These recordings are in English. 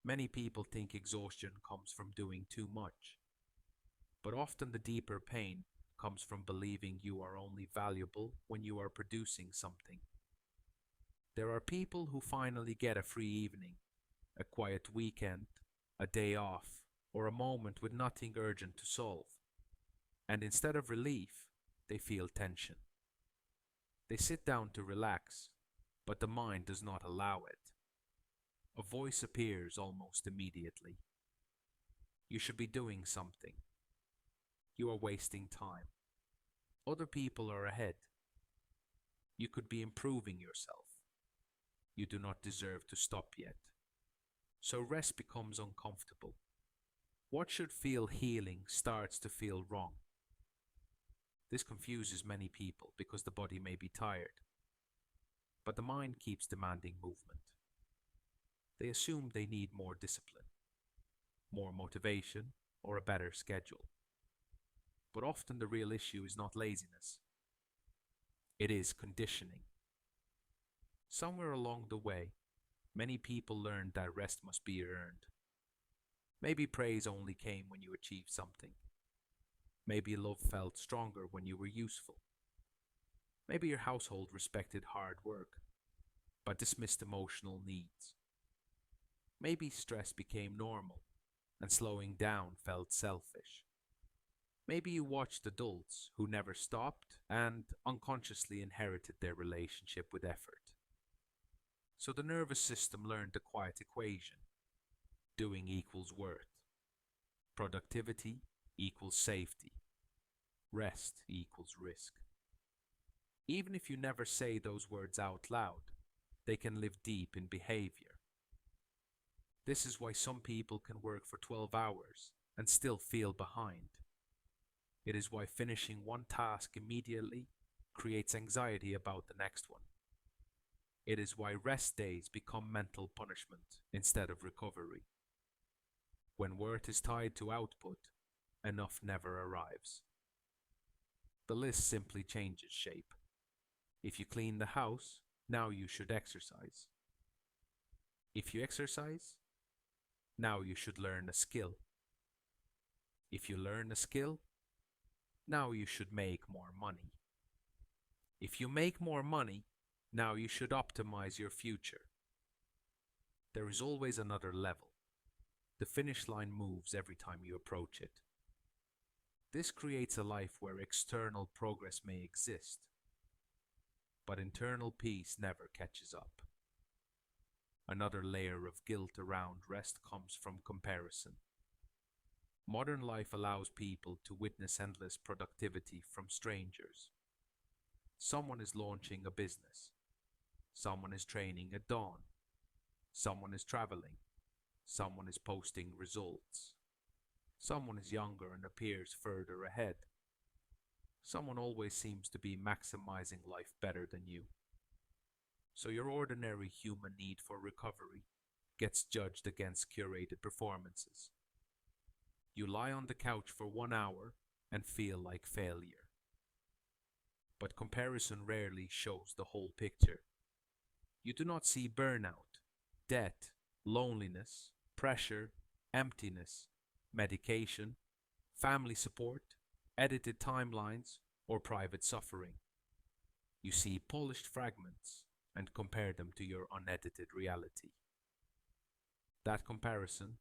Many people think exhaustion comes from doing too much, but often the deeper pain comes from believing you are only valuable when you are producing something. There are people who finally get a free evening, a quiet weekend, a day off, or a moment with nothing urgent to solve, and instead of relief, they feel tension. They sit down to relax, but the mind does not allow it. A voice appears almost immediately. You should be doing something. You are wasting time. Other people are ahead. You could be improving yourself. You do not deserve to stop yet. So rest becomes uncomfortable. What should feel healing starts to feel wrong. This confuses many people because the body may be tired, but the mind keeps demanding movement. They assume they need more discipline, more motivation, or a better schedule. But often the real issue is not laziness, it is conditioning. Somewhere along the way, many people learned that rest must be earned. Maybe praise only came when you achieved something. Maybe love felt stronger when you were useful. Maybe your household respected hard work, but dismissed emotional needs. Maybe stress became normal, and slowing down felt selfish. Maybe you watched adults who never stopped and unconsciously inherited their relationship with effort. So the nervous system learned the quiet equation: doing equals worth, productivity equals safety, rest equals risk. Even if you never say those words out loud, they can live deep in behavior. This is why some people can work for 12 hours and still feel behind. It is why finishing one task immediately creates anxiety about the next one. It is why rest days become mental punishment instead of recovery. When worth is tied to output, enough never arrives. The list simply changes shape. If you clean the house, now you should exercise. If you exercise, now you should learn a skill. If you learn a skill, now you should make more money. If you make more money, now you should optimize your future. There is always another level. The finish line moves every time you approach it. This creates a life where external progress may exist, but internal peace never catches up. Another layer of guilt around rest comes from comparison. Modern life allows people to witness endless productivity from strangers. Someone is launching a business. Someone is training at dawn. Someone is traveling. Someone is posting results. Someone is younger and appears further ahead. Someone always seems to be maximizing life better than you. So your ordinary human need for recovery gets judged against curated performances. You lie on the couch for 1 hour and feel like failure. But comparison rarely shows the whole picture. You do not see burnout, debt, loneliness, pressure, emptiness, medication, family support, edited timelines, or private suffering. You see polished fragments and compare them to your unedited reality. That comparison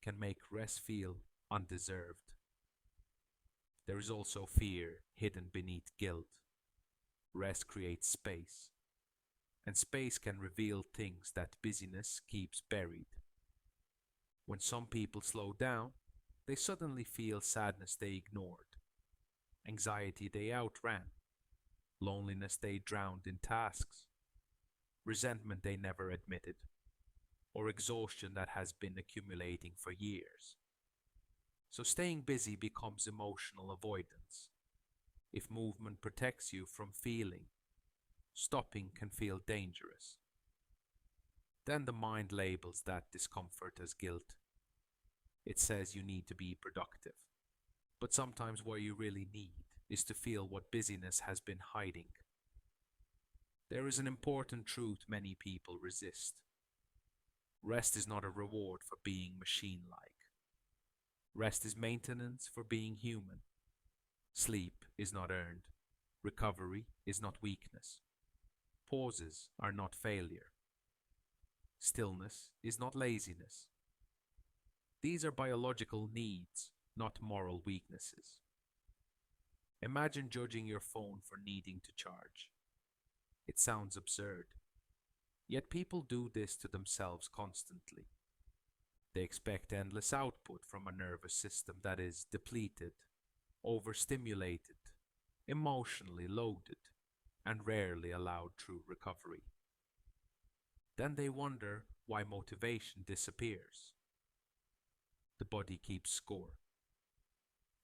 can make rest feel undeserved. There is also fear hidden beneath guilt. Rest creates space, and space can reveal things that busyness keeps buried. When some people slow down, they suddenly feel sadness they ignored, anxiety they outran, loneliness they drowned in tasks, resentment they never admitted, or exhaustion that has been accumulating for years. So staying busy becomes emotional avoidance. If movement protects you from feeling, stopping can feel dangerous. Then the mind labels that discomfort as guilt. It says you need to be productive. But sometimes what you really need is to feel what busyness has been hiding. There is an important truth many people resist. Rest is not a reward for being machine like. Rest is maintenance for being human. Sleep is not earned. Recovery is not weakness. Pauses are not failure. Stillness is not laziness. These are biological needs, not moral weaknesses. Imagine judging your phone for needing to charge. It sounds absurd. Yet people do this to themselves constantly. They expect endless output from a nervous system that is depleted, overstimulated, emotionally loaded, and rarely allowed true recovery. Then they wonder why motivation disappears. The body keeps score.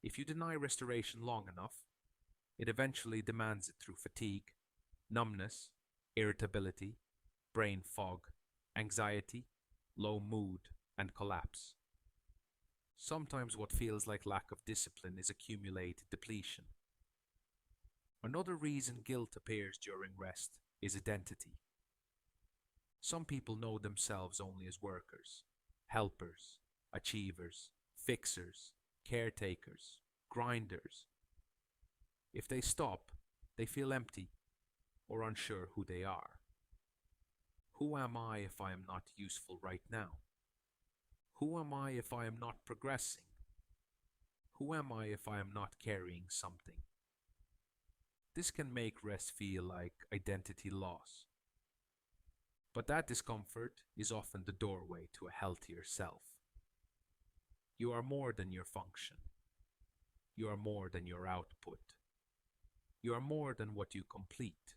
If you deny restoration long enough, it eventually demands it through fatigue, numbness, irritability, brain fog, anxiety, low mood, and collapse. Sometimes what feels like lack of discipline is accumulated depletion. Another reason guilt appears during rest is identity. Some people know themselves only as workers, helpers, achievers, fixers, caretakers, grinders. If they stop, they feel empty or unsure who they are. Who am I if I am not useful right now? Who am I if I am not progressing? Who am I if I am not carrying something? This can make rest feel like identity loss. But that discomfort is often the doorway to a healthier self. You are more than your function. You are more than your output. You are more than what you complete.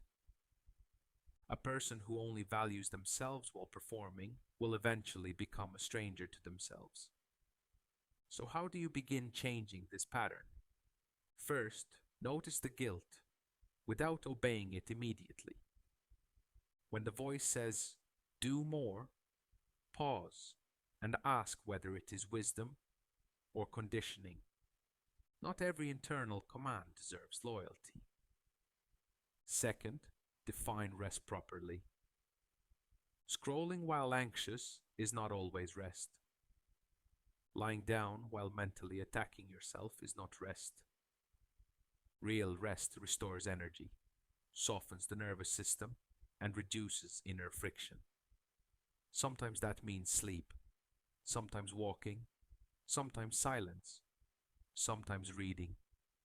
A person who only values themselves while performing will eventually become a stranger to themselves. So how do you begin changing this pattern? First, notice the guilt without obeying it immediately. When the voice says, "do more," pause and ask whether it is wisdom or conditioning. Not every internal command deserves loyalty. Second, define rest properly. Scrolling while anxious is not always rest. Lying down while mentally attacking yourself is not rest. Real rest restores energy, softens the nervous system, and reduces inner friction. Sometimes that means sleep, sometimes walking, sometimes silence, sometimes reading,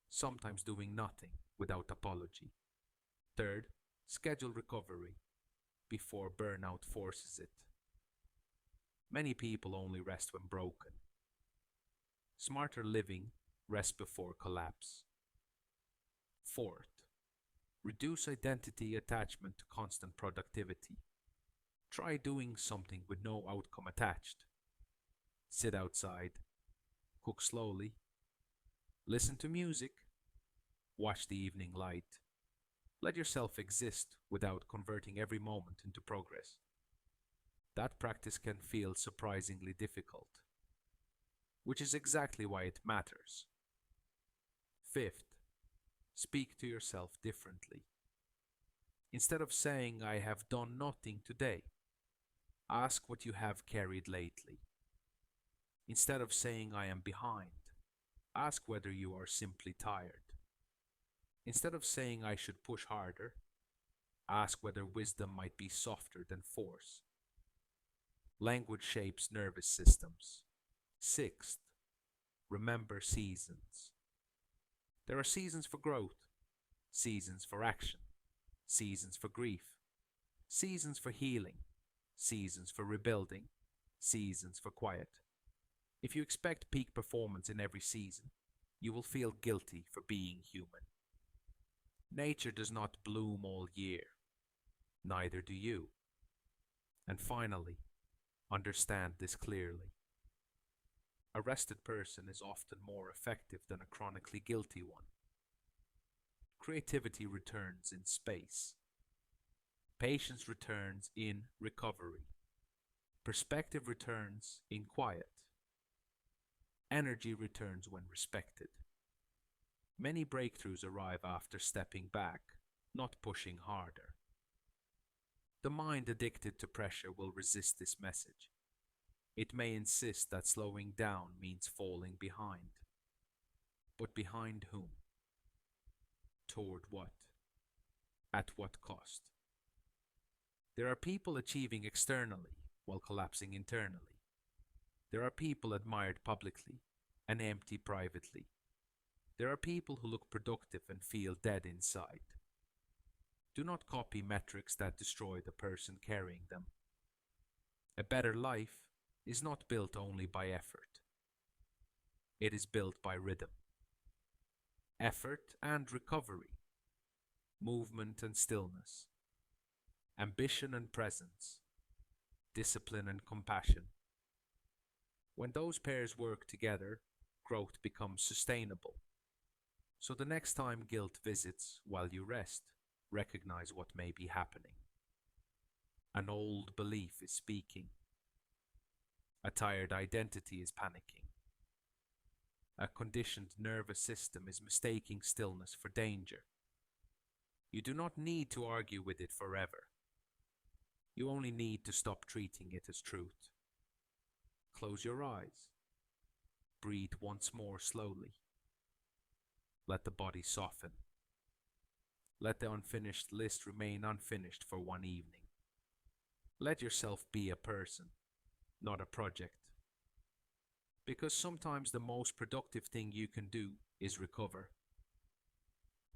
sometimes doing nothing without apology. Third, schedule recovery before burnout forces it. Many people only rest when broken. Smarter living rests before collapse. Fourth, reduce identity attachment to constant productivity. Try doing something with no outcome attached. Sit outside, cook slowly, listen to music, watch the evening light. Let yourself exist without converting every moment into progress. That practice can feel surprisingly difficult, which is exactly why it matters. Fifth, speak to yourself differently. Instead of saying, "I have done nothing today," ask what you have carried lately. Instead of saying, "I am behind," ask whether you are simply tired. Instead of saying, "I should push harder," ask whether wisdom might be softer than force. Language shapes nervous systems. Sixth, remember seasons. There are seasons for growth, seasons for action, seasons for grief, seasons for healing, seasons for rebuilding, seasons for quiet. If you expect peak performance in every season, you will feel guilty for being human. Nature does not bloom all year. Neither do you. And finally, understand this clearly. A rested person is often more effective than a chronically guilty one. Creativity returns in space. Patience returns in recovery. Perspective returns in quiet. Energy returns when respected. Many breakthroughs arrive after stepping back, not pushing harder. The mind addicted to pressure will resist this message. It may insist that slowing down means falling behind. But behind whom? Toward what? At what cost? There are people achieving externally while collapsing internally. There are people admired publicly and empty privately. There are people who look productive and feel dead inside. Do not copy metrics that destroy the person carrying them. A better life is not built only by effort. It is built by rhythm. Effort and recovery, movement and stillness, ambition and presence, discipline and compassion. When those pairs work together, growth becomes sustainable. So the next time guilt visits while you rest, recognize what may be happening. An old belief is speaking. A tired identity is panicking. A conditioned nervous system is mistaking stillness for danger. You do not need to argue with it forever. You only need to stop treating it as truth. Close your eyes. Breathe once more slowly. Let the body soften. Let the unfinished list remain unfinished for one evening. Let yourself be a person, not a project. Because sometimes the most productive thing you can do is recover.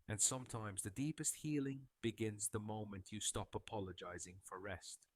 And sometimes the deepest healing begins the moment you stop apologizing for rest.